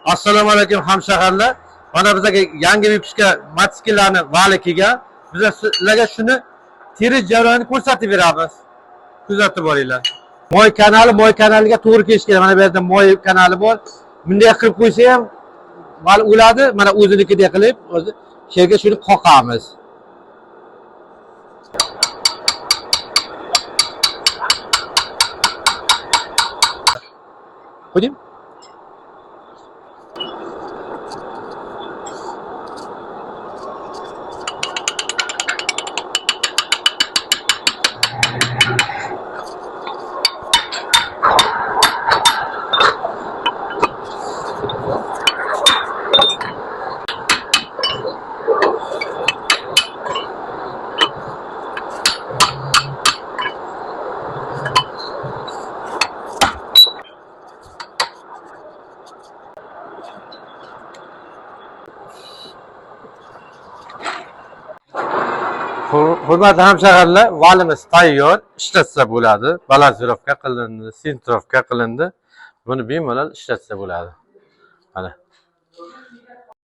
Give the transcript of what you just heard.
Assalomu alaykum hamshaharlar. Mana bizga yangi vyipishga mototsikllarni vali kelgan. Biz sizlarga shuni terish jarayonini ko'rsatib beramiz. Kuzatib boringlar. Moy kanaliga to'g'ri kelish kerak. Mana bu yerda moy kanali bor. Bunday qilib qo'ysa ham mal o'ladi. Mana o'zinikidek qilib, o'zi yerga shuni qoqamiz. Qo'ydim. Hurmatli hamshaharlar, valimiz tayyor, ishlatsa bo'ladi. Balansirovka qilindi, sintirovka qilindi. Buni bemalol ishlatsa bo'ladi. Mana